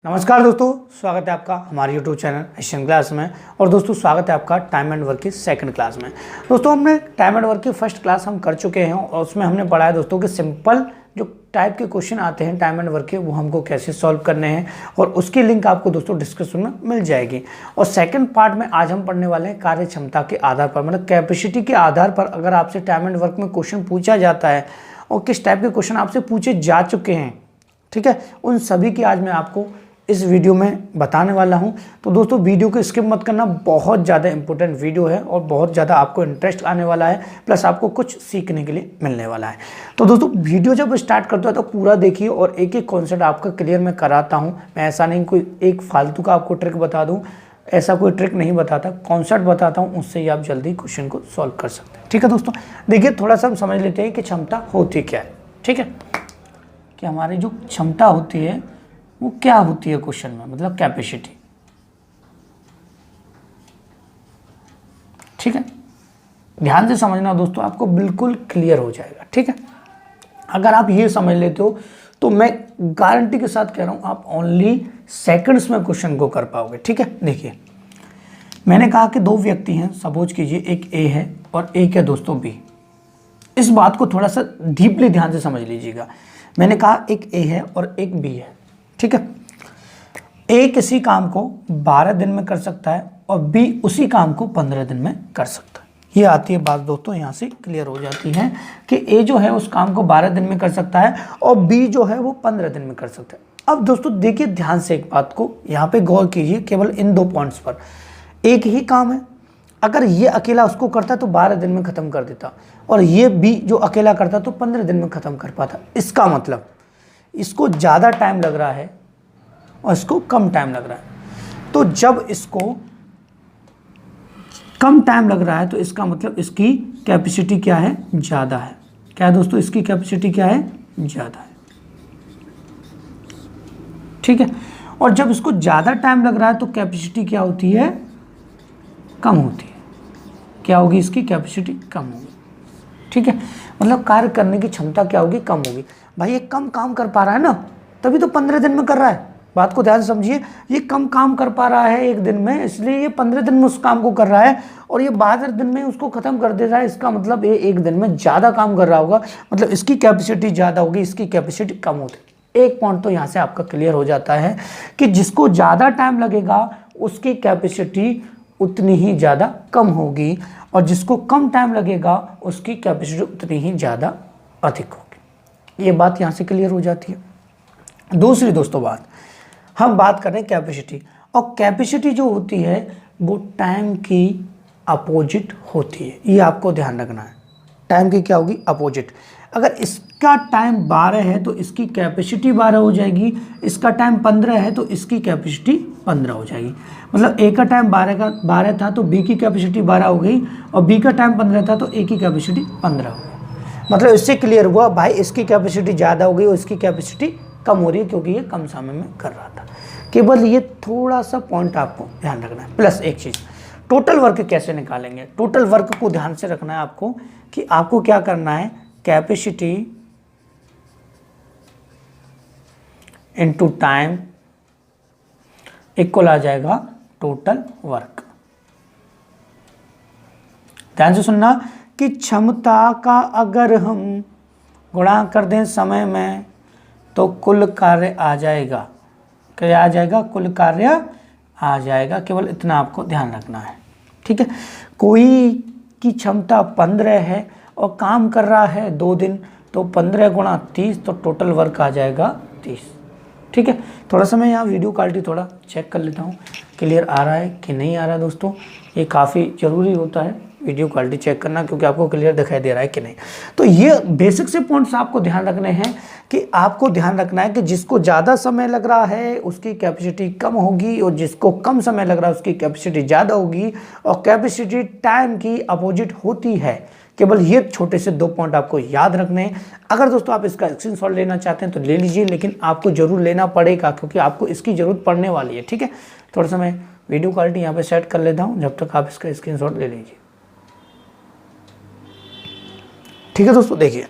नमस्कार दोस्तों, स्वागत है आपका हमारे YouTube चैनल एशियन क्लास में। और दोस्तों स्वागत है आपका टाइम एंड वर्क की सेकंड क्लास में। दोस्तों हमने टाइम एंड वर्क की फर्स्ट क्लास हम कर चुके हैं और उसमें हमने पढ़ा है दोस्तों कि सिंपल जो टाइप के क्वेश्चन आते हैं टाइम एंड वर्क के वो हमको कैसे सॉल्व करने हैं और उसकी लिंक आपको दोस्तों डिस्क्रिप्शन में मिल जाएगी। और सेकंड पार्ट में आज हम पढ़ने वाले हैं कार्य क्षमता के आधार पर, मतलब कैपेसिटी के आधार पर अगर आपसे टाइम एंड वर्क में क्वेश्चन पूछा जाता है और किस टाइप के क्वेश्चन आपसे पूछे जा चुके हैं, ठीक है, उन सभी की आज मैं आपको इस वीडियो में बताने वाला हूं। तो दोस्तों वीडियो को स्किप मत करना, बहुत ज़्यादा इंपॉर्टेंट वीडियो है और बहुत ज़्यादा आपको इंटरेस्ट आने वाला है, प्लस आपको कुछ सीखने के लिए मिलने वाला है। तो दोस्तों वीडियो जब स्टार्ट करते हो तो पूरा देखिए और एक एक कॉन्सेप्ट आपका क्लियर मैं कराता हूं। मैं ऐसा नहीं कोई एक फालतू का आपको ट्रिक बता दूँ, ऐसा कोई ट्रिक नहीं बताता, कॉन्सेप्ट बताता हूँ, उससे ही आप जल्दी क्वेश्चन को सॉल्व कर सकते हैं। ठीक है दोस्तों, देखिए थोड़ा सा हम समझ लेते हैं कि क्षमता होती क्या है। ठीक है, कि हमारी जो क्षमता होती है वो क्या होती है क्वेश्चन में, मतलब कैपेसिटी। ठीक है, ध्यान से समझना दोस्तों, आपको बिल्कुल क्लियर हो जाएगा। ठीक है, अगर आप ये समझ लेते हो तो मैं गारंटी के साथ कह रहा हूं आप ओनली सेकंड्स में क्वेश्चन को कर पाओगे। ठीक है, देखिए मैंने कहा कि दो व्यक्ति हैं, सपोज कीजिए एक ए है और एक है दोस्तों बी। इस बात को थोड़ा सा डीपली ध्यान से समझ लीजिएगा। मैंने कहा एक ए है और एक बी है। ठीक है, ए किसी काम को 12 दिन में कर सकता है और बी उसी काम को 15 दिन में कर सकता है। ये आती है बात दोस्तों, यहाँ से क्लियर हो जाती है कि ए जो है उस काम को 12 दिन में कर सकता है और बी जो है वो 15 दिन में कर सकता है। अब दोस्तों देखिए ध्यान से एक बात को यहाँ पे गौर कीजिए, केवल इन दो पॉइंट्स पर। एक ही काम है, अगर ये अकेला उसको करता तो 12 दिन में ख़त्म कर देता और ये बी जो अकेला करता तो 15 दिन में ख़त्म कर पाता। इसका मतलब इसको ज़्यादा टाइम लग रहा है और इसको कम टाइम लग रहा है। तो जब इसको कम टाइम लग रहा है तो इसका मतलब इसकी कैपेसिटी क्या है, ज़्यादा है। क्या है दोस्तों, इसकी कैपेसिटी क्या है, ज़्यादा है। ठीक है, और जब इसको ज़्यादा टाइम लग रहा है तो कैपेसिटी क्या होती है, कम होती है। क्या होगी, इसकी कैपेसिटी कम होगी। ठीक है, मतलब कार्य करने की क्षमता क्या होगी, कम होगी। भाई ये कम काम कर पा रहा है ना, तभी तो 15 दिन में कर रहा है। बात को ध्यान से समझिए, ये कम काम कर पा रहा है एक दिन में, इसलिए ये 15 दिन में उस काम को कर रहा है और ये 12 दिन में उसको खत्म कर दे रहा है। इसका मतलब ये एक दिन में ज़्यादा काम कर रहा होगा, मतलब इसकी कैपेसिटी ज़्यादा होगी, इसकी कैपेसिटी कम होती। एक पॉइंट तो यहाँ से आपका क्लियर हो जाता है कि जिसको ज़्यादा टाइम लगेगा उसकी कैपेसिटी उतनी ही ज़्यादा कम होगी और जिसको कम टाइम लगेगा उसकी कैपेसिटी उतनी ही ज़्यादा अधिक होगी। ये बात यहाँ से क्लियर हो जाती है। दूसरी दोस्तों बात, हम बात कर रहे हैं कैपेसिटी, और कैपेसिटी जो होती है वो टाइम की अपोजिट होती है। ये आपको ध्यान रखना है, टाइम की क्या होगी, अपोजिट। अगर इसका टाइम 12 है तो इसकी कैपेसिटी 12 हो जाएगी, इसका टाइम 15 है तो इसकी कैपेसिटी 15 हो जाएगी। मतलब ए का टाइम 12 था तो बी की कैपेसिटी 12 हो गई और बी का टाइम 15 था तो ए की कैपेसिटी 15 हो गई। मतलब इससे क्लियर हुआ भाई इसकी कैपेसिटी ज़्यादा हो गई और इसकी कैपेसिटी कम हो रही है क्योंकि ये कम समय में कर रहा था। केवल ये थोड़ा सा पॉइंट आपको ध्यान रखना है। प्लस एक चीज़, टोटल वर्क कैसे निकालेंगे। टोटल वर्क को ध्यान से रखना है आपको कि आपको क्या करना है, कैपेसिटी इनटू टाइम इक्वल आ जाएगा टोटल वर्क। ध्यान से सुनना कि क्षमता का अगर हम गुणा कर दें समय में तो कुल कार्य आ जाएगा। क्या आ जाएगा, कुल कार्य आ जाएगा। केवल इतना आपको ध्यान रखना है। ठीक है, कोई की क्षमता 15 है और काम कर रहा है 2 दिन, तो 15 गुणा 30 तो टोटल वर्क आ जाएगा 30। ठीक है, थोड़ा सा मैं यहाँ वीडियो क्वालिटी थोड़ा चेक कर लेता हूँ, क्लियर आ रहा है कि नहीं आ रहा है। दोस्तों ये काफ़ी ज़रूरी होता है वीडियो क्वालिटी चेक करना, क्योंकि आपको क्लियर दिखाई दे रहा है कि नहीं। तो ये बेसिक से पॉइंट्स आपको ध्यान रखने हैं कि आपको ध्यान रखना है कि जिसको ज़्यादा समय लग रहा है उसकी कैपेसिटी कम होगी और जिसको कम समय लग रहा है उसकी कैपेसिटी ज़्यादा होगी और कैपेसिटी टाइम की अपोजिट होती है। केवल ये छोटे से 2 पॉइंट आपको याद रखने हैं। अगर दोस्तों आप इसका स्क्रीनशॉट लेना चाहते हैं तो ले लीजिए, लेकिन आपको जरूर लेना पड़ेगा क्योंकि आपको इसकी ज़रूरत पड़ने वाली है। ठीक है, थोड़ा सा मैं वीडियो क्वालिटी यहाँ पे सेट कर लेता हूँ, जब तक आप इसका स्क्रीनशॉट ले लीजिए। ठीक है दोस्तों, देखिए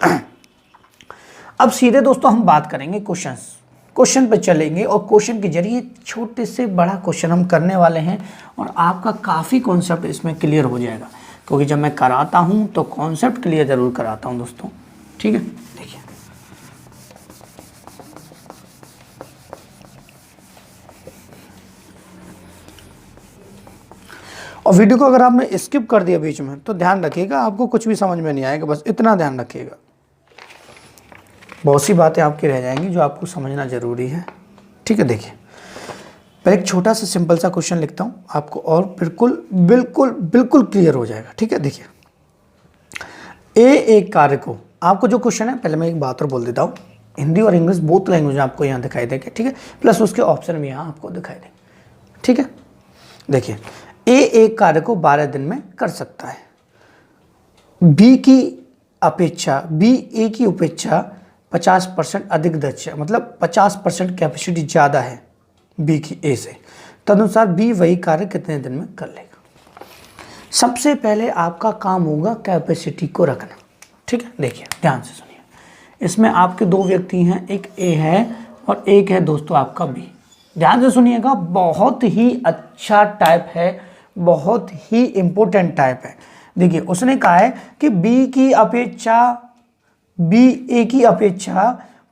अब सीधे दोस्तों हम बात करेंगे क्वेश्चंस। क्वेश्चन पे चलेंगे और क्वेश्चन के जरिए छोटे से बड़ा क्वेश्चन हम करने वाले हैं और आपका काफ़ी कॉन्सेप्ट इसमें क्लियर हो जाएगा, क्योंकि जब मैं कराता हूं तो कॉन्सेप्ट क्लियर ज़रूर कराता हूं दोस्तों। ठीक है, देखिए और वीडियो को अगर आपने स्किप कर दिया बीच में तो ध्यान रखिएगा, आपको कुछ भी समझ में नहीं आएगा, बस इतना ध्यान रखिएगा। बहुत सी बातें आपकी रह जाएंगी जो आपको समझना ज़रूरी है। ठीक है, देखिए पहले एक छोटा सा सिंपल सा क्वेश्चन लिखता हूँ आपको और बिल्कुल बिल्कुल बिल्कुल क्लियर हो जाएगा। ठीक है, देखिए एक कार्य को, आपको जो क्वेश्चन है, पहले मैं एक बात और बोल देता हूँ, हिंदी और इंग्लिश बोथ लैंग्वेज आपको यहाँ दिखाई देंगे। ठीक है, प्लस उसके ऑप्शन भी यहाँ आपको दिखाई देंगे। ठीक है, देखिए एक कार्य को 12 दिन में कर सकता है, बी की अपेक्षा, बी ए की अपेक्षा 50% अधिक दक्ष है, मतलब 50% कैपेसिटी ज़्यादा है बी की ए से, तदनुसार बी वही कार्य कितने दिन में कर लेगा। सबसे पहले आपका काम होगा कैपेसिटी को रखना। ठीक है, देखिए ध्यान से सुनिए, इसमें आपके दो व्यक्ति हैं, एक ए है और एक है दोस्तों आपका बी। ध्यान से सुनिएगा, बहुत ही अच्छा टाइप है, बहुत ही इंपॉर्टेंट टाइप है। देखिए उसने कहा है कि बी की अपेक्षा, बी ए की अपेक्षा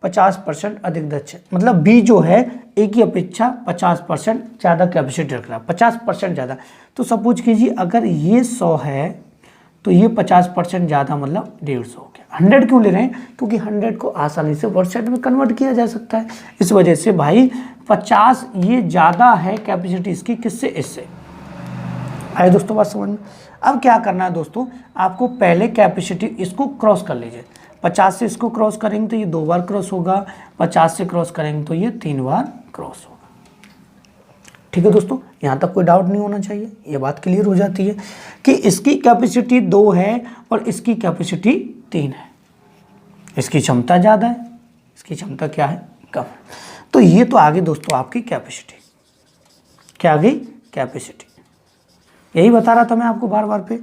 50% अधिक दक्ष है, मतलब बी जो है ए की अपेक्षा 50% ज़्यादा कैपेसिटी रख रहा है, 50% ज़्यादा। तो सपोज कीजिए अगर ये 100 है तो ये 50% ज़्यादा मतलब 150 हो गया। 100 क्यों ले रहे हैं? क्योंकि 100 को आसानी से परसेंट में कन्वर्ट किया जा सकता है, इस वजह से भाई 50 ये ज़्यादा है कैपेसिटी इसकी, किससे? इससे। आए दोस्तों बात समझ में? अब क्या करना है दोस्तों, आपको पहले कैपेसिटी इसको क्रॉस कर लीजिए। 50 से इसको क्रॉस करेंगे तो ये 2 बार क्रॉस होगा, 50 से क्रॉस करेंगे तो ये 3 बार क्रॉस होगा। ठीक है दोस्तों, यहाँ तक कोई डाउट नहीं होना चाहिए, ये बात क्लियर हो जाती है कि इसकी कैपेसिटी 2 है और इसकी कैपेसिटी 3 है। इसकी क्षमता ज़्यादा है, इसकी क्षमता क्या है? कम है। तो ये तो आगे दोस्तों आपकी कैपेसिटी, क्या आ गई? कैपेसिटी। यही बता रहा था मैं आपको बार बार पे।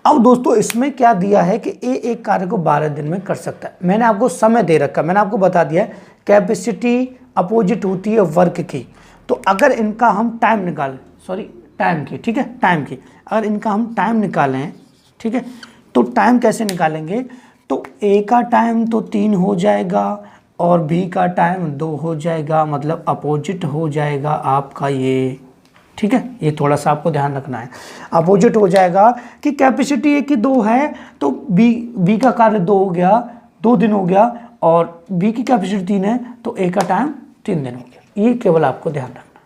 अब दोस्तों इसमें क्या दिया है कि ए एक कार्य को 12 दिन में कर सकता है। मैंने आपको समय दे रखा, मैंने आपको बता दिया है कैपेसिटी अपोजिट होती है वर्क की। तो अगर इनका हम टाइम निकालें, सॉरी टाइम की, ठीक है, टाइम की, अगर इनका हम टाइम निकालें, ठीक है, तो टाइम कैसे निकालेंगे? तो ए का टाइम तो 3 हो जाएगा और बी का टाइम 2 हो जाएगा, मतलब अपोजिट हो जाएगा आपका ये। ठीक है, ये थोड़ा सा आपको ध्यान रखना है, अपोजिट हो जाएगा कि कैपेसिटी ए की 2 है तो बी का कार्य 2 हो गया, 2 दिन हो गया, और बी की कैपेसिटी 3 है तो ए का टाइम 3 दिन हो गया। ये केवल आपको ध्यान रखना,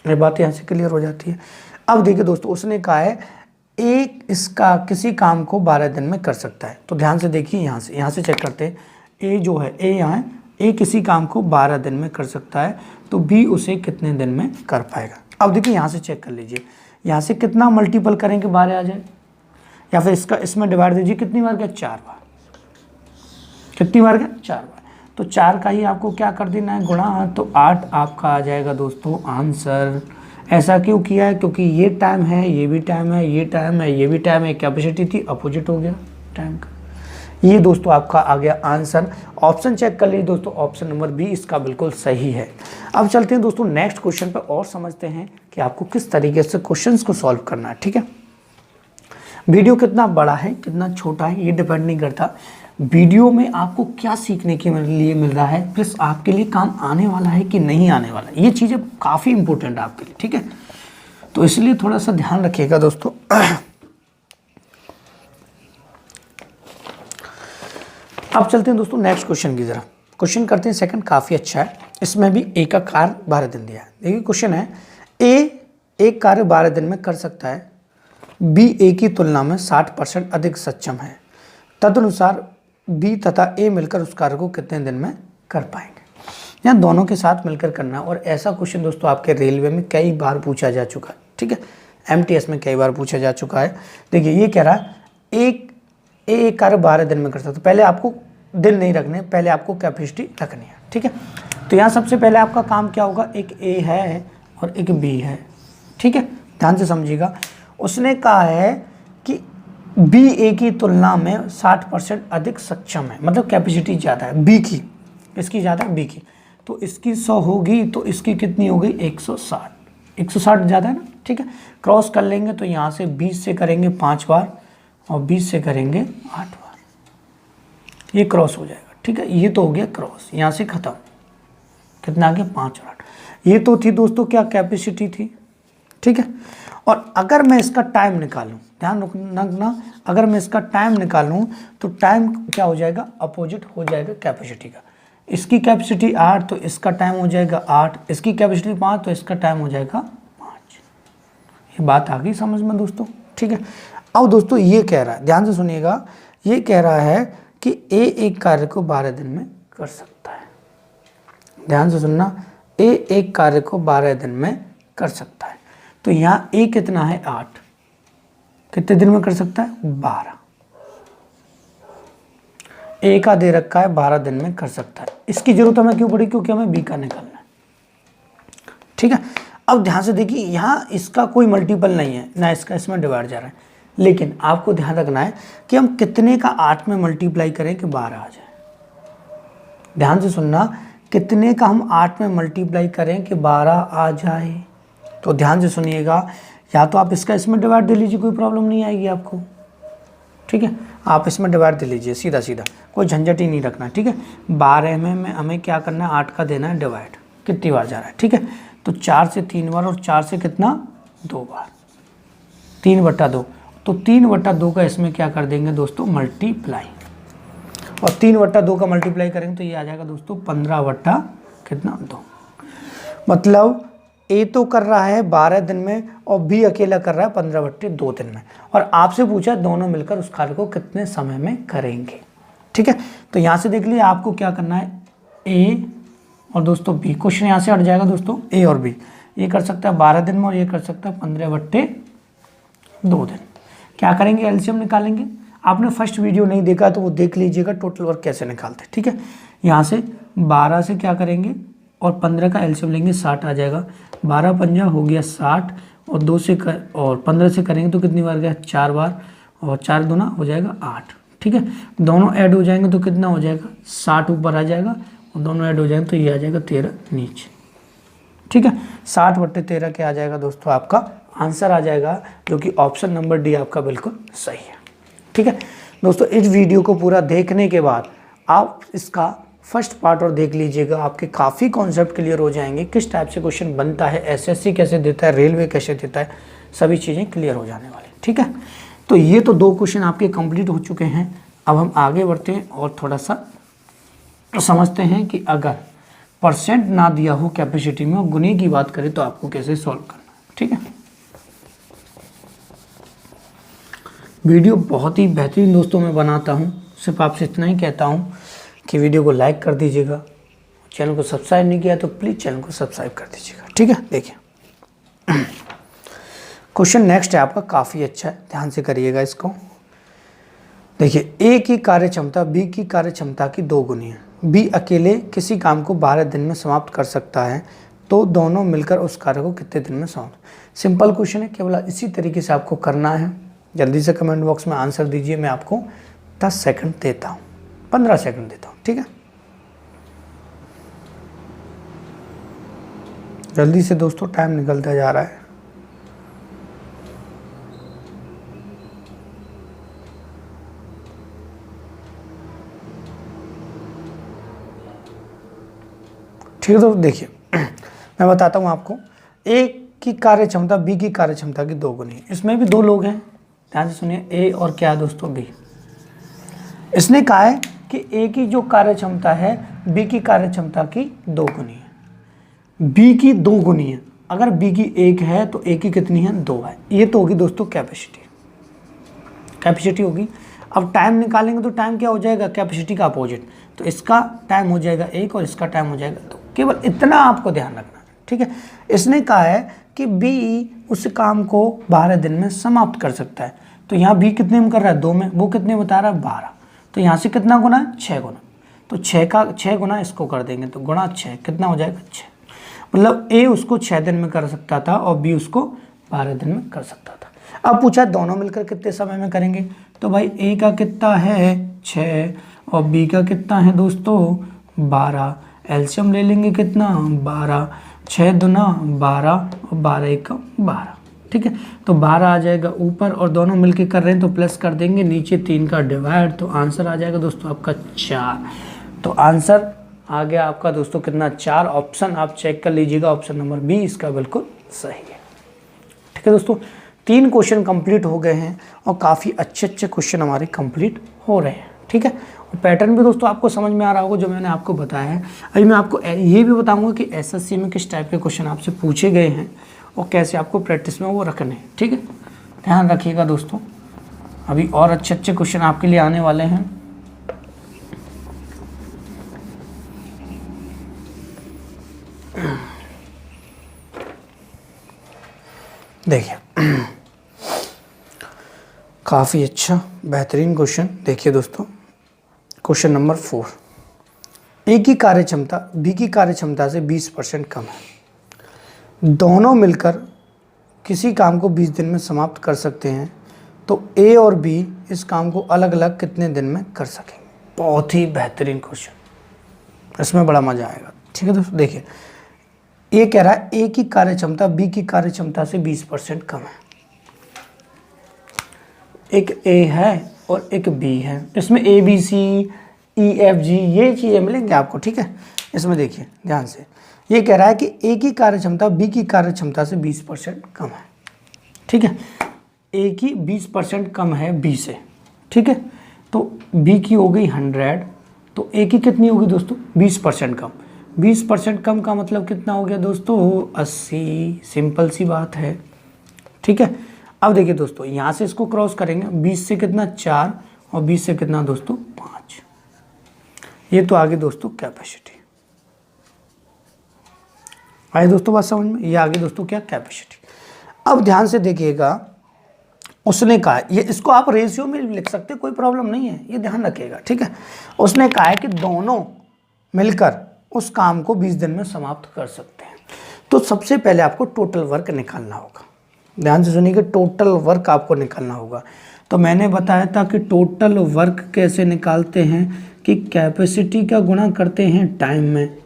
ये बात यहाँ से क्लियर हो जाती है। अब देखिए दोस्तों, उसने कहा है एक इसका किसी काम को 12 दिन में कर सकता है। तो ध्यान से देखिए, यहाँ से चेक करते हैं, ए जो है, ए यहाँ, ए किसी काम को 12 दिन में कर सकता है तो बी उसे कितने दिन में कर पाएगा। अब देखिए यहाँ से चेक कर लीजिए, यहाँ से कितना मल्टीपल करेंगे 12 आ जाए, या फिर इसका इसमें डिवाइड दीजिए, कितनी बार क्या? 4 बार। कितनी बार क्या? 4 बार। तो 4 का ही आपको क्या कर देना है? गुणा, तो 8 आपका आ जाएगा दोस्तों आंसर। ऐसा क्यों किया है? क्योंकि ये टाइम है, ये भी टाइम है, ये टाइम है, ये भी टाइम है, कैपेसिटी थी, अपोजिट हो गया टाइम का। ये दोस्तों आपका आ गया आंसर। ऑप्शन चेक कर लीजिए दोस्तों, ऑप्शन नंबर बी इसका बिल्कुल सही है। अब चलते हैं दोस्तों नेक्स्ट क्वेश्चन पर और समझते हैं कि आपको किस तरीके से क्वेश्चंस को सॉल्व करना है। ठीक है, वीडियो कितना बड़ा है कितना छोटा है ये डिपेंड नहीं करता, वीडियो में आपको क्या सीखने के लिए मिल रहा है, प्लस आपके लिए काम आने वाला है कि नहीं आने वाला, ये चीज़ें काफ़ी इंपॉर्टेंट है आपके लिए। ठीक है, तो इसलिए थोड़ा सा ध्यान रखिएगा दोस्तों। अब चलते हैं दोस्तों नेक्स्ट क्वेश्चन की, जरा क्वेश्चन करते हैं सेकंड, काफ़ी अच्छा है। इसमें भी ए का कार्य 12 दिन दिया है। देखिए क्वेश्चन है, ए एक कार्य 12 दिन में कर सकता है, बी ए की तुलना में 60% अधिक सक्षम है, तदनुसार बी तथा ए मिलकर उस कार्य को कितने दिन में कर पाएंगे। यहाँ दोनों के साथ मिलकर करना है, और ऐसा क्वेश्चन दोस्तों आपके रेलवे में कई बार पूछा जा चुका है। ठीक है, एमटीएस में कई बार पूछा जा चुका है। देखिए ये कह रहा है एक कार्य 12 दिन में कर सकता है, तो पहले आपको दिन नहीं रखने, पहले आपको कैपेसिटी रखनी है। ठीक है, तो यहाँ सबसे पहले आपका काम क्या होगा, एक ए है और एक बी है। ठीक है, ध्यान से समझिएगा, उसने कहा है कि बी ए की तुलना में 60% अधिक सक्षम है, मतलब कैपेसिटी ज़्यादा है बी की, इसकी ज़्यादा है बी की। तो इसकी 100 होगी तो इसकी कितनी हो गई 160। 160 ज़्यादा है ना, ठीक है। क्रॉस कर लेंगे तो यहाँ से 20 से करेंगे 5 बार और 20 से करेंगे 8 बार, ये क्रॉस हो जाएगा, ठीक है। ये तो हो गया क्रॉस, यहाँ से ख़त्म। कितना आ गया 5 और 8। ये तो थी दोस्तों क्या कैपेसिटी थी, ठीक है। और अगर मैं इसका टाइम निकालूं, ध्यान रखना, अगर मैं इसका टाइम निकालूं तो टाइम क्या हो जाएगा, अपोजिट हो जाएगा कैपेसिटी का। इसकी कैपेसिटी 8 तो इसका टाइम हो जाएगा 8, इसकी कैपेसिटी 5 तो इसका टाइम हो जाएगा 5। ये बात आ गई समझ में दोस्तों, ठीक है। अब दोस्तों ये कह रहा है, ध्यान से सुनिएगा, ये कह रहा है कि ए एक कार्य को 12 दिन में कर सकता है। ध्यान से सुनना, ए एक कार्य को 12 दिन में कर सकता है। तो यहाँ ए कितना है 8, कितने दिन में कर सकता है 12। ए का दे रखा है 12 दिन में कर सकता है। इसकी जरूरत हमें क्यों पड़ी, क्योंकि हमें बी का निकालना है, ठीक है। अब ध्यान से देखिए, यहाँ इसका कोई मल्टीपल नहीं है ना, इसका इसमें डिवाइड जा रहा है, लेकिन आपको ध्यान रखना है कि हम कितने का 8 में मल्टीप्लाई करें कि 12 आ जाए। ध्यान से सुनना, कितने का हम 8 में मल्टीप्लाई करें कि 12 आ जाए। तो ध्यान से सुनिएगा, या तो आप इसका इसमें डिवाइड दे लीजिए, कोई प्रॉब्लम नहीं आएगी आपको, ठीक है। आप इसमें डिवाइड दे लीजिए सीधा सीधा, कोई झंझट ही नहीं रखना, ठीक है। 12 में हमें क्या करना है, 8 का देना है डिवाइड, कितनी बार जा रहा है, ठीक है। तो 4 से 3 बार और 4 से कितना 2 बार, 3/2। तो 3/2 का इसमें क्या कर देंगे दोस्तों मल्टीप्लाई, और 3/2 का मल्टीप्लाई करेंगे तो ये आ जाएगा दोस्तों 15/2। मतलब ए तो कर रहा है 12 दिन में और बी अकेला कर रहा है 15/2 दिन में, और आपसे पूछा दोनों मिलकर उस कार्य को कितने समय में करेंगे, ठीक है। तो यहाँ से देख लीजिए आपको क्या करना है, ए और दोस्तों बी। क्वेश्चन यहाँ से हट जाएगा दोस्तों, ए और बी ये कर सकता है 12 दिन में और ये कर सकता है 15/2 दिन। क्या करेंगे, एलसीएम निकालेंगे। आपने फर्स्ट वीडियो नहीं देखा तो वो देख लीजिएगा, टोटल वर्क कैसे निकालते हैं, ठीक है। यहाँ से 12 से क्या करेंगे और 15 का एलसीएम लेंगे, 60 आ जाएगा। 12 पंजा हो गया 60, और 2 से और 15 से करेंगे तो कितनी बार गया 4 बार, और 4 दूना हो जाएगा 8, ठीक है। दोनों ऐड हो जाएंगे तो कितना हो जाएगा 60 ऊपर आ जाएगा, और दोनों ऐड हो जाएंगे तो ये आ जाएगा 13 नीचे, ठीक है। 60/13 क्या आ जाएगा दोस्तों, आपका आंसर आ जाएगा, जो कि ऑप्शन नंबर डी आपका बिल्कुल सही है, ठीक है। दोस्तों इस वीडियो को पूरा देखने के बाद आप इसका फर्स्ट पार्ट और देख लीजिएगा, आपके काफ़ी कॉन्सेप्ट क्लियर हो जाएंगे, किस टाइप से क्वेश्चन बनता है, एसएससी कैसे देता है, रेलवे कैसे देता है, सभी चीज़ें क्लियर हो जाने वाली, ठीक है। तो ये तो 2 क्वेश्चन आपके कंप्लीट हो चुके हैं। अब हम आगे बढ़ते हैं और थोड़ा सा समझते हैं कि अगर परसेंट ना दिया हो कैपेसिटी में और गुने की बात करें तो आपको कैसे सॉल्व करना है, ठीक है। वीडियो बहुत ही बेहतरीन दोस्तों मैं बनाता हूँ, सिर्फ आपसे इतना ही कहता हूँ कि वीडियो को लाइक कर दीजिएगा, चैनल को सब्सक्राइब नहीं किया तो प्लीज़ चैनल को सब्सक्राइब कर दीजिएगा, ठीक है। देखिए क्वेश्चन नेक्स्ट है आपका, काफ़ी अच्छा है, ध्यान से करिएगा इसको। देखिए ए की कार्य क्षमता बी की कार्य क्षमता की 2 गुनी है। बी अकेले किसी काम को 12 दिन में समाप्त कर सकता है, तो दोनों मिलकर उस कार्य को कितने दिन में समाप्त। सिंपल क्वेश्चन है, केवल इसी तरीके से आपको करना है। जल्दी से कमेंट बॉक्स में आंसर दीजिए, मैं आपको 10 सेकंड देता हूँ, 15 सेकंड देता हूँ, ठीक है। जल्दी से दोस्तों, टाइम निकलता जा रहा है। ठीक है, तो देखिए मैं बताता हूँ आपको। ए की कार्य क्षमता बी की कार्य क्षमता की 2 गुनी है। इसमें भी 2 लोग हैं, ध्यान से सुनिए, ए और क्या है दोस्तों बी। इसने कहा है कि ए की जो कार्य क्षमता है बी की कार्य क्षमता की 2 गुनी है, बी की 2 गुनी है। अगर बी की 1 है तो ए की कितनी है 2 है। ये तो होगी दोस्तों कैपेसिटी होगी। अब टाइम निकालेंगे तो टाइम क्या हो जाएगा, कैपेसिटी का अपोजिट। तो इसका टाइम हो जाएगा 1 और इसका टाइम हो जाएगा 2। केवल इतना आपको ध्यान रखना है, ठीक है। इसने कहा है कि बी उस काम को 12 दिन में समाप्त कर सकता है। तो यहाँ बी कितने में कर रहा है 2 में, वो कितने बता रहा है 12। तो यहाँ से कितना गुना है 6 गुना। तो 6 का 6 गुना इसको कर देंगे तो गुणा 6 कितना हो जाएगा 6। मतलब ए उसको 6 दिन में कर सकता था और बी उसको 12 दिन में कर सकता था। अब पूछा दोनों मिलकर कितने समय में करेंगे, तो भाई ए का कितना है 6 और बी का कितना है दोस्तों 12। एलसीएम ले लेंगे कितना 12, 6 दूना 12 और 12 एकम 12, ठीक है। तो 12 आ जाएगा ऊपर और दोनों मिलके कर रहे हैं तो प्लस कर देंगे, नीचे 3 का डिवाइड, तो आंसर आ जाएगा दोस्तों आपका 4। तो आंसर आ गया आपका दोस्तों कितना 4। ऑप्शन आप चेक कर लीजिएगा, ऑप्शन नंबर बी इसका बिल्कुल सही है, ठीक है दोस्तों। 3 क्वेश्चन कंप्लीट हो गए हैं और काफ़ी अच्छे क्वेश्चन हमारे कंप्लीट हो रहे हैं, ठीक है। और पैटर्न भी दोस्तों आपको समझ में आ रहा होगा जो मैंने आपको बताया है। अभी मैं आपको ये भी बताऊंगा कि एसएससी में किस टाइप के क्वेश्चन आपसे पूछे गए हैं और कैसे आपको प्रैक्टिस में वो रखने हैं, ठीक है। ध्यान रखिएगा दोस्तों, अभी और अच्छे क्वेश्चन आपके लिए आने वाले हैं। देखिए काफ़ी अच्छा बेहतरीन क्वेश्चन, देखिए दोस्तों क्वेश्चन नंबर 4। ए की कार्य क्षमता बी की कार्य क्षमता से 20% कम है, दोनों मिलकर किसी काम को 20 दिन में समाप्त कर सकते हैं, तो ए और बी इस काम को अलग अलग कितने दिन में कर सकेंगे। बहुत ही बेहतरीन क्वेश्चन, इसमें बड़ा मजा आएगा, ठीक है दोस्तों। देखिए ये कह रहा है ए की कार्य क्षमता बी की कार्य क्षमता से 20% कम है, एक ए है और एक बी है, इसमें A B C E F G ये चीज़ें मिलेंगी आपको, ठीक है। इसमें देखिए ध्यान से, ये कह रहा है कि ए की कार्य क्षमता बी की कार्य क्षमता से 20% कम है, ठीक है। ए की 20% कम है बी से, ठीक है। तो बी की हो गई 100, तो ए की कितनी होगी दोस्तों 20% कम। 20% कम का मतलब कितना हो गया दोस्तों 80, सिंपल सी बात है, ठीक है। अब देखिए दोस्तों यहाँ से इसको क्रॉस करेंगे, 20 से कितना 4 और 20 से कितना दोस्तों 5, ये तो आगे दोस्तों कैपेसिटी। आए दोस्तों बात समझ में, ये आगे दोस्तों क्या कैपेसिटी। अब ध्यान से देखिएगा, उसने कहा, ये इसको आप रेशियो में लिख सकते, कोई प्रॉब्लम नहीं है, ये ध्यान रखिएगा, ठीक है। उसने कहा है कि दोनों मिलकर उस काम को 20 दिन में समाप्त कर सकते हैं। तो सबसे पहले आपको टोटल वर्क निकालना होगा, ध्यान से सुनिए, टोटल वर्क आपको निकालना होगा। तो मैंने बताया था कि टोटल वर्क कैसे निकालते हैं कि कैपेसिटी का गुणा करते हैं टाइम में,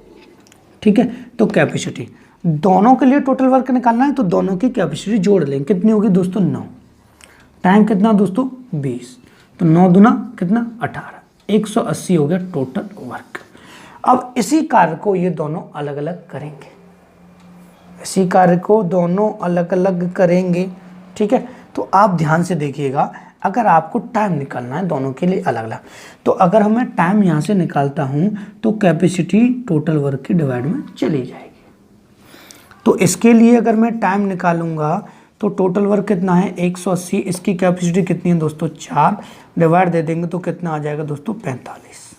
ठीक है। तो कैपेसिटी दोनों के लिए टोटल वर्क निकालना है, तो दोनों की कैपेसिटी जोड़ लें, कितनी होगी दोस्तों 9, टाइम कितना दोस्तों 20, तो 9 दूना कितना 18, 180 हो गया टोटल वर्क। अब इसी कार्य को ये दोनों अलग अलग करेंगे, इसी कार्य को दोनों अलग अलग करेंगे, ठीक है। तो आप ध्यान से देखिएगा, अगर आपको टाइम निकालना है दोनों के लिए अलग अलग, तो अगर मैं टाइम यहाँ से निकालता हूँ तो कैपेसिटी टोटल वर्क की डिवाइड में चली जाएगी। तो इसके लिए अगर मैं टाइम निकालूंगा तो टोटल वर्क कितना है 180, इसकी कैपेसिटी कितनी है दोस्तों 4, डिवाइड दे देंगे तो कितना आ जाएगा दोस्तों 45,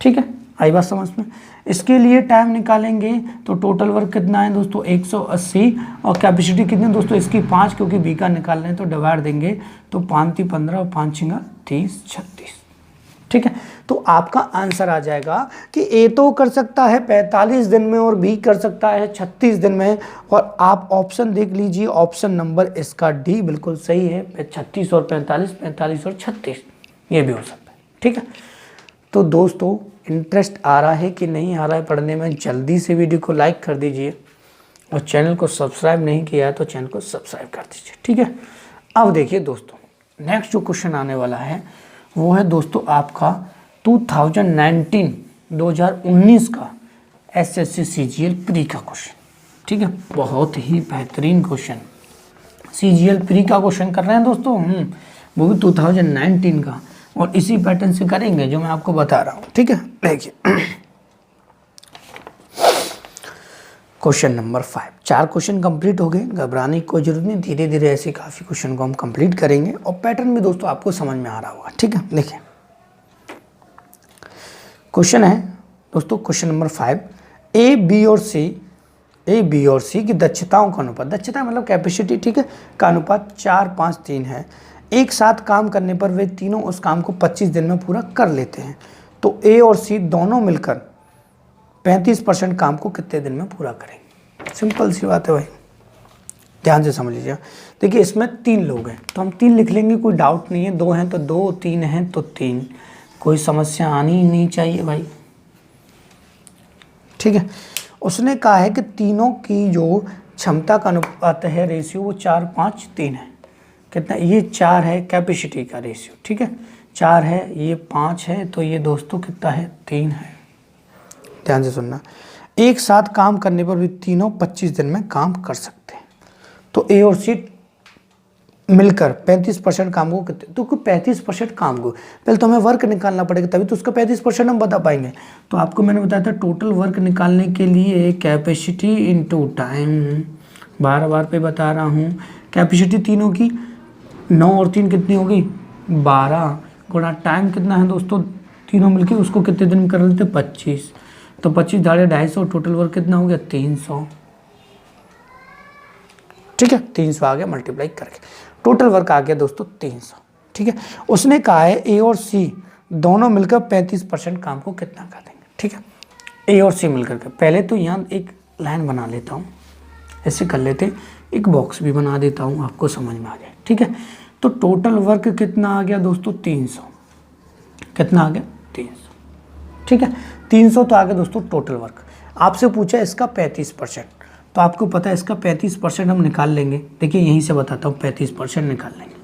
ठीक है। आई बात समझ में। इसके लिए टाइम निकालेंगे तो टोटल वर्क कितना है दोस्तों 180 और कैपेसिटी कितनी है दोस्तों इसकी 5, क्योंकि बी का निकाल रहे हैं तो डिवाइड देंगे तो 5 × 15 और 5 × 30 36, ठीक है। तो आपका आंसर आ जाएगा कि ए तो कर सकता है 45 दिन में और बी कर सकता है 36 दिन में। और आप ऑप्शन देख लीजिए, ऑप्शन नंबर इसका डी बिल्कुल सही है, 36 और 45, 45 और 36 ये भी हो सकता है, ठीक है। तो दोस्तों इंटरेस्ट आ रहा है कि नहीं आ रहा है पढ़ने में, जल्दी से वीडियो को लाइक कर दीजिए और चैनल को सब्सक्राइब नहीं किया है तो चैनल को सब्सक्राइब कर दीजिए, ठीक है। अब देखिए दोस्तों नेक्स्ट जो क्वेश्चन आने वाला है वो है दोस्तों आपका 2019 का एसएससी सीजीएल प्री का क्वेश्चन, ठीक है। बहुत ही बेहतरीन क्वेश्चन, सीजीएल प्री का क्वेश्चन कर रहे हैं दोस्तों, वो भी 2019 का, और इसी पैटर्न से करेंगे जो मैं आपको बता रहा हूँ, ठीक है। देखिए क्वेश्चन नंबर 5, 4 क्वेश्चन कंप्लीट हो गए, घबराने की कोई जरूरत नहीं, धीरे धीरे ऐसे काफ़ी क्वेश्चन को हम कंप्लीट करेंगे और पैटर्न भी दोस्तों आपको समझ में आ रहा होगा, ठीक है। देखिए क्वेश्चन है दोस्तों, क्वेश्चन नंबर 5, ए बी और सी की दक्षताओं का अनुपात, दक्षता मतलब कैपेसिटी, ठीक है, का अनुपात 4 5 3 है। एक साथ काम करने पर वे तीनों उस काम को 25 दिन में पूरा कर लेते हैं, तो ए और सी दोनों मिलकर 35% काम को कितने दिन में पूरा करेंगे। सिंपल सी बात है भाई, ध्यान से समझ लीजिए। देखिए इसमें 3 लोग हैं तो हम 3 लिख लेंगे, कोई डाउट नहीं है, 2 हैं तो 2, 3 हैं तो 3, कोई समस्या आनी ही नहीं चाहिए भाई, ठीक है। उसने कहा है कि तीनों की जो क्षमता का अनुपात है रेशियो वो 4:5:3 है। कितना, ये 4 है कैपेसिटी का रेशियो, ठीक है, 4 है, ये 5 है, तो ये दोस्तों कितना है, 3 है। ध्यान से सुनना, एक साथ काम करने पर भी तीनों 25 दिन में काम कर सकते हैं। तो ए और सी मिलकर 35% काम को कितने, तो 35% काम को पहले तो हमें वर्क निकालना पड़ेगा, तभी तो उसका 35% हम बता पाएंगे। तो आपको मैंने बताया था टोटल वर्क निकालने के लिए कैपेसिटी इनटू टाइम, बार बार पे बता रहा हूँ, कैपेसिटी तीनों की 9 और 3 कितनी होगी 12 गुणा टाइम कितना है दोस्तों, तीनों मिलके उसको कितने दिन में कर लेते 25, तो 25 × 250, टोटल वर्क कितना हो गया 300, ठीक है, 300 आ गया मल्टीप्लाई करके, टोटल वर्क आ गया दोस्तों 300, ठीक है। उसने कहा है ए और सी दोनों मिलकर 35% काम को कितना कर देंगे, ठीक है। ए और सी मिलकर के, पहले तो यहाँ एक लाइन बना लेता हूँ, ऐसे कर लेते, एक बॉक्स भी बना देता हूँ आपको समझ में आ जाए, ठीक है। तो टोटल वर्क कितना आ गया दोस्तों 300, कितना आ गया 300, ठीक है, 300 तो आ गया दोस्तों टोटल वर्क। आपसे पूछा इसका 35%, तो आपको पता है इसका 35% हम निकाल लेंगे, देखिए यहीं से बताता हूँ 35% निकाल लेंगे,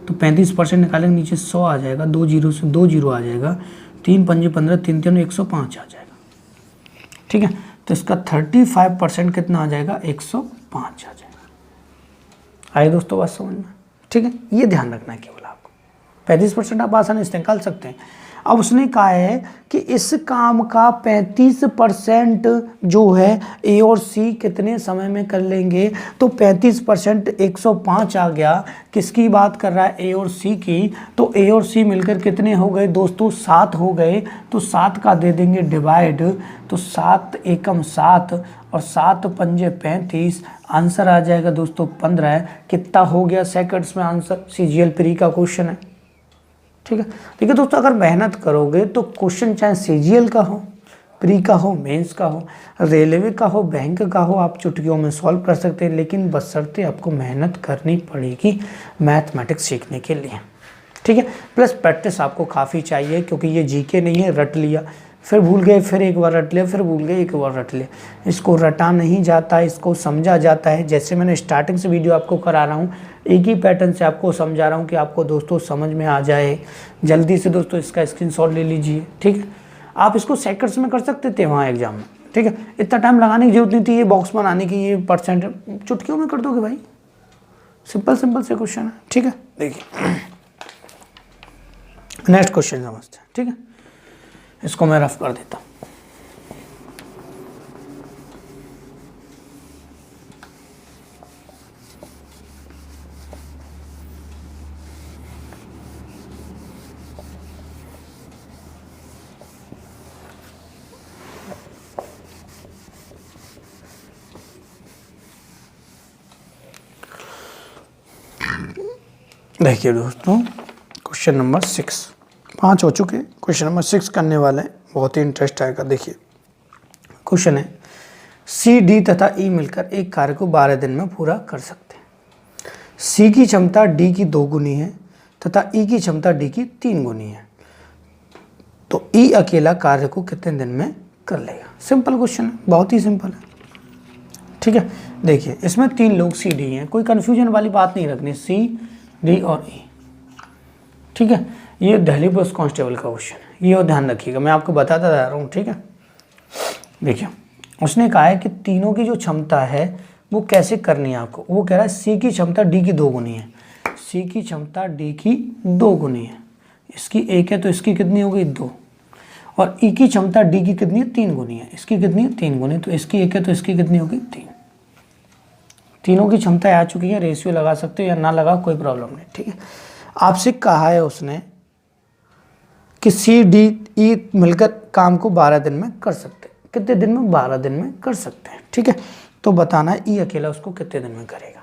तो 35% निकालेंगे, नीचे 100 आ जाएगा, 2 जीरो से 2 जीरो आ जाएगा, 3 पंजे 15, 3 3 105 आ जाएगा, ठीक है। तो इसका 35% कितना आ जाएगा 105 आ जाएगा। आइए दोस्तों बात समझ में, ठीक है, ये ध्यान रखना है केवल आपको, 35% आप आसानी से निकाल सकते हैं। अब उसने कहा है कि इस काम का 35% जो है ए और सी कितने समय में कर लेंगे, तो 35% 105 आ गया, किसकी बात कर रहा है ए और सी की, तो ए और सी मिलकर कितने हो गए दोस्तों 7 हो गए, तो 7 का दे देंगे डिवाइड, तो 7 एकम 7 और 7 पंजे 35, आंसर आ जाएगा दोस्तों 15, कितना हो गया सेकंड्स में आंसर, सीजीएल प्री का क्वेश्चन है, ठीक है। देखिए दोस्तों अगर मेहनत करोगे तो क्वेश्चन चाहे सीजीएल का हो, प्री का हो, मेंस का हो, रेलवे का हो, बैंक का हो, आप चुटकियों में सॉल्व कर सकते हैं, लेकिन बशर्ते आपको मेहनत करनी पड़ेगी मैथमेटिक्स सीखने के लिए, ठीक है। प्लस प्रैक्टिस आपको काफ़ी चाहिए, क्योंकि ये जीके नहीं है रट लिया फिर भूल गए, फिर एक बार रट लिया, फिर भूल गए, एक बार रट लिया, इसको रटा नहीं जाता, इसको समझा जाता है। जैसे मैंने स्टार्टिंग से वीडियो आपको करा रहा हूँ, एक ही पैटर्न से आपको समझा रहा हूँ कि आपको दोस्तों समझ में आ जाए। जल्दी से दोस्तों इसका स्क्रीनशॉट ले लीजिए, ठीक है। आप इसको सेकंड्स में कर सकते थे वहाँ एग्जाम में, ठीक है, इतना टाइम लगाने की जरूरत नहीं थी, ये बॉक्स बनाने की, ये परसेंट चुटकियों में कर दोगे भाई, सिंपल सिंपल से क्वेश्चन है, ठीक है। देखिए नेक्स्ट क्वेश्चन समझते हैं, ठीक है, इसको मैं रफ कर देता हूँ। देखिए दोस्तों क्वेश्चन नंबर 6, 5 हो चुके, क्वेश्चन नंबर 6 करने वाले हैं, बहुत ही इंटरेस्ट आएगा। देखिए क्वेश्चन है, सी डी तथा ई मिलकर एक कार्य को 12 दिन में पूरा कर सकते हैं। सी की क्षमता डी की 2 गुनी है तथा ई की क्षमता डी की 3 गुनी है, तो ई अकेला कार्य को कितने दिन में कर लेगा। सिंपल क्वेश्चन है, बहुत ही सिंपल है, ठीक है। देखिए इसमें 3 लोग सी डी हैं, कोई कन्फ्यूजन वाली बात नहीं रखनी, सी डी और ई, ठीक है। ये दिल्ली पुलिस कांस्टेबल का क्वेश्चन है, ये ध्यान रखिएगा, मैं आपको बताता जा रहा हूँ, ठीक है। देखिए उसने कहा है कि तीनों की जो क्षमता है वो कैसे करनी है आपको, वो कह रहा है सी की क्षमता डी की 2 गुनी है, सी की क्षमता डी की 2 गुनी है, इसकी 1 है तो इसकी कितनी हो गई 2, और ई की क्षमता डी की कितनी है 3 गुनी है, इसकी कितनी है 3 गुनी, तो इसकी 1 है तो इसकी कितनी होगी 3। तीनों की क्षमता आ चुकी है, रेशियो लगा सकते हो या ना लगा कोई प्रॉब्लम नहीं, ठीक है। आपसे कहा है उसने कि सी डी ई मिलकर काम को 12 दिन में कर सकते हैं, कितने दिन में 12 दिन में कर सकते हैं, ठीक है। तो बताना है ई अकेला उसको कितने दिन में करेगा।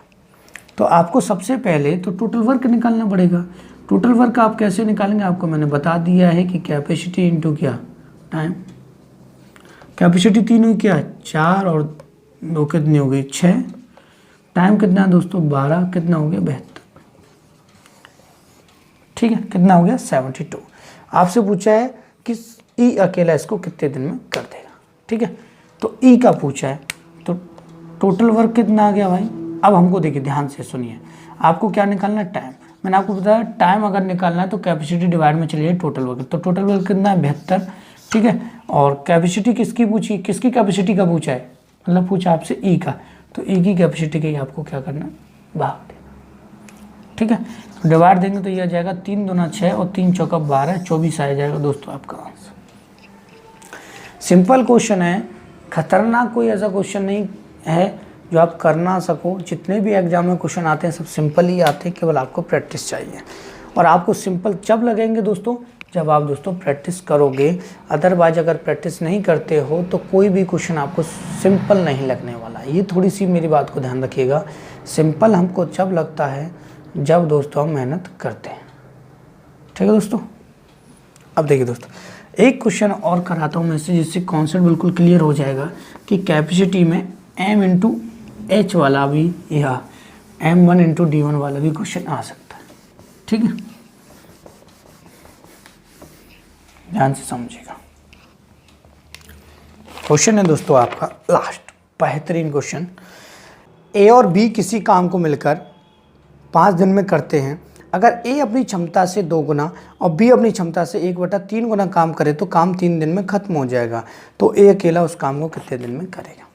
तो आपको सबसे पहले तो टोटल वर्क निकालना पड़ेगा। टोटल वर्क आप कैसे निकालेंगे, आपको मैंने बता दिया है कि कैपेसिटी इंटू क्या टाइम, कैपेसिटी 3 हुई क्या 4 और 2 कितनी हो गई 6, टाइम कितना है दोस्तों 12, कितना हो गया 72, ठीक है, कितना हो गया 72। आपसे पूछा है कि ई अकेला इसको कितने दिन में कर देगा, ठीक है। तो ई का पूछा है, तो टोटल वर्क कितना आ गया भाई। अब हमको देखिए ध्यान से सुनिए, आपको क्या निकालना है, टाइम। मैंने आपको बताया टाइम अगर निकालना है तो कैपेसिटी डिवाइड में चलिए टोटल वर्क, तो टोटल वर्क कितना है 72, ठीक है। और कैपेसिटी किसकी पूछी, किसकी कैपेसिटी का पूछा है, मतलब पूछा आपसे ई का, तो ई की कैपेसिटी का ही आपको क्या करना है, भाग देना, ठीक है। तो डिवाइड देंगे तो ये आ जाएगा 3 दूना 6 और 3 चौका 12, 24 आ जाएगा दोस्तों आपका आंसर। सिंपल क्वेश्चन है, खतरनाक कोई ऐसा क्वेश्चन नहीं है जो आप कर ना सको। जितने भी एग्जाम में क्वेश्चन आते हैं सब सिंपल ही आते हैं, केवल आपको प्रैक्टिस चाहिए। और आपको सिंपल जब लगेंगे दोस्तों जब आप दोस्तों प्रैक्टिस करोगे, अदरवाइज अगर प्रैक्टिस नहीं करते हो तो कोई भी क्वेश्चन आपको सिंपल नहीं लगने वाला। ये थोड़ी सी मेरी बात को ध्यान रखिएगा, सिंपल हमको जब लगता है जब दोस्तों हम मेहनत करते हैं, ठीक है दोस्तों। अब देखिए दोस्तों एक क्वेश्चन और कराता हूँ मैं इससे, जिससे कॉन्सेप्ट बिल्कुल क्लियर हो जाएगा कि कैपेसिटी में m इंटू एच वाला भी या m1 इंटू D1 वाला भी क्वेश्चन आ सकता है, ठीक है। ध्यान से समझिएगा। क्वेश्चन है दोस्तों आपका लास्ट बेहतरीन क्वेश्चन, ए और बी किसी काम को मिलकर 5 दिन में करते हैं। अगर ए अपनी क्षमता से 2 गुना और बी अपनी क्षमता से 1/3 गुना काम करे तो काम 3 दिन में खत्म हो जाएगा। तो ए अकेला उस काम को कितने दिन में करेगा।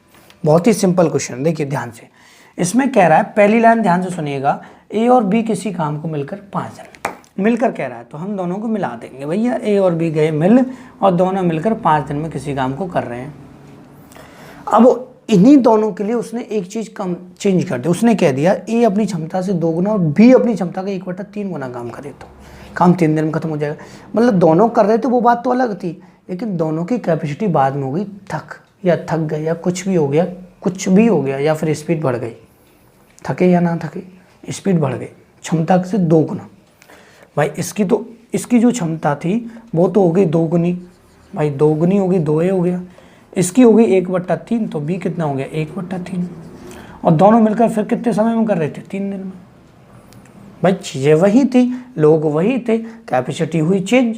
बहुत ही सिंपल क्वेश्चन, देखिए ध्यान से। इसमें कह रहा है, पहली लाइन ध्यान से सुनिएगा, ए और बी किसी काम को मिलकर 5 दिन मिलकर कह रहा है, तो हम दोनों को मिला देंगे भैया। ए और बी गए मिल और दोनों मिलकर 5 दिन में किसी काम को कर रहे हैं। अब इन्हीं दोनों के लिए उसने एक चीज़ कम चेंज कर दी, उसने कह दिया ए अपनी क्षमता से 2 गुना और बी अपनी क्षमता का 1/3 गुना काम करे तो काम 3 दिन में खत्म हो जाएगा। मतलब दोनों कर रहे थे वो बात तो अलग थी, लेकिन दोनों की कैपेसिटी बाद में हो गई थक गए या कुछ भी हो गया या फिर स्पीड बढ़ गई, थके या ना थके स्पीड बढ़ गई क्षमता से 2 गुना। भाई इसकी जो क्षमता थी वो तो हो गई 2 गुनी, भाई 2 गुनी हो गई 2a हो गया, इसकी हो गई 1/3, तो b कितना हो गया 1/3। और दोनों मिलकर फिर कितने समय में कर रहे थे 3 दिन में। भाई चीज़ें वही थी, लोग वही थे, कैपेसिटी हुई चेंज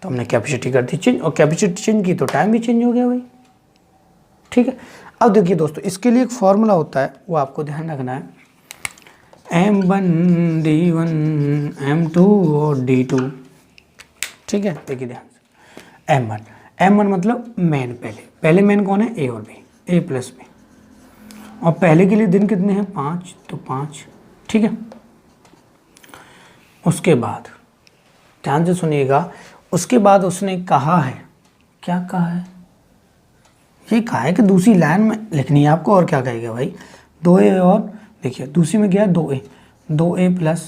तो हमने कैपेसिटी कर दी चेंज, और कैपेसिटी चेंज की तो टाइम भी चेंज हो गया भाई, ठीक है। अब देखिए दोस्तों इसके लिए एक फॉर्मूला होता है, वो आपको ध्यान रखना है, M1 D1 M2 और D2, ठीक है। देखिए ध्यान से, M1 मतलब मैन, पहले मैन कौन है, ए और बी, ए प्लस बी, और पहले के लिए दिन कितने हैं 5, तो 5, ठीक है। उसके बाद ध्यान से सुनिएगा, उसके बाद उसने कहा है, क्या कहा है, ये कहा है कि दूसरी लाइन में लिखनी है आपको, और क्या कहेगा भाई 2a और देखिए दूसरी में क्या है 2a प्लस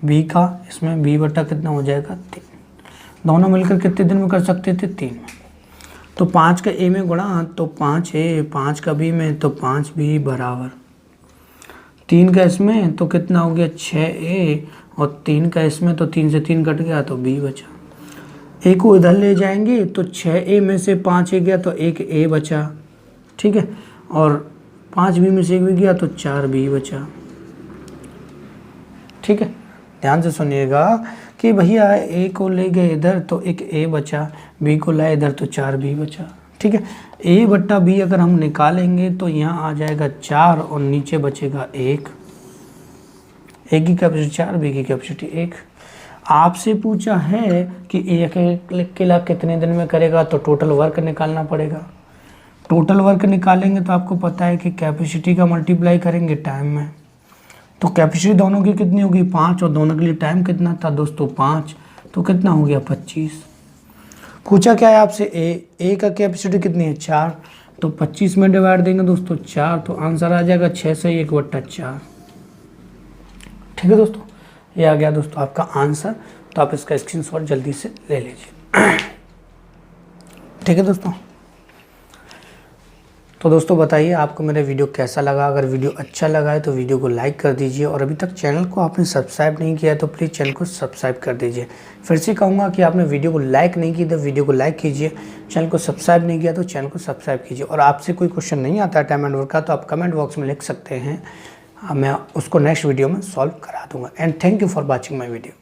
बी का, इसमें b बटा कितना हो जाएगा 3, दोनों मिलकर कितने दिन में कर सकते थे 3 में। तो 5 का a में गुणा तो 5a, 5 का b में तो 5b बराबर 3 का इसमें तो कितना हो गया 6a, और 3 का इसमें तो 3 से 3 कट गया तो b बचा। a को इधर ले जाएंगे तो 6a में से 5a गया तो 1a बचा, ठीक है। और 5b में से 1 भी गया तो 4b बचा, ठीक है। ध्यान से सुनिएगा कि भैया a को ले गए इधर तो एक a बचा, b को लाए इधर तो 4b बचा, ठीक है। a बट्टा b अगर हम निकालेंगे तो यहाँ आ जाएगा 4 और नीचे बचेगा 1, a की कैपेसिटी 4, b की कैपेसिटी 1। आपसे पूछा है कि ए अकेला कितने दिन में करेगा, तो टोटल वर्क निकालना पड़ेगा। टोटल वर्क निकालेंगे तो आपको पता है कि कैपेसिटी का मल्टीप्लाई करेंगे टाइम में, तो कैपेसिटी दोनों की कितनी होगी 5, और दोनों के लिए टाइम कितना था दोस्तों 5, तो कितना हो गया 25। पूछा क्या है आपसे, ए का कैपेसिटी कितनी है 4, तो 25 में डिवाइड देंगे दोस्तों 4, तो आंसर आ जाएगा 6 से 1/4, ठीक है दोस्तों। ये आ गया दोस्तों आपका आंसर, तो आप इसका स्क्रीनशॉट जल्दी से ले लीजिए, ठीक है दोस्तों। तो दोस्तों बताइए आपको मेरा वीडियो कैसा लगा। अगर वीडियो अच्छा लगा है तो वीडियो को लाइक कर दीजिए, और अभी तक चैनल को आपने सब्सक्राइब नहीं किया है तो प्लीज़ चैनल को सब्सक्राइब कर दीजिए। फिर से कहूँगा कि आपने वीडियो को लाइक नहीं की तो वीडियो को लाइक कीजिए, चैनल को सब्सक्राइब नहीं किया तो चैनल को सब्सक्राइब कीजिए। और आपसे कोई क्वेश्चन नहीं आता है टाइम एंड वर्क का तो आप कमेंट बॉक्स में लिख सकते हैं, मैं उसको नेक्स्ट वीडियो में सॉल्व करा दूँगा। And thank you for watching my video.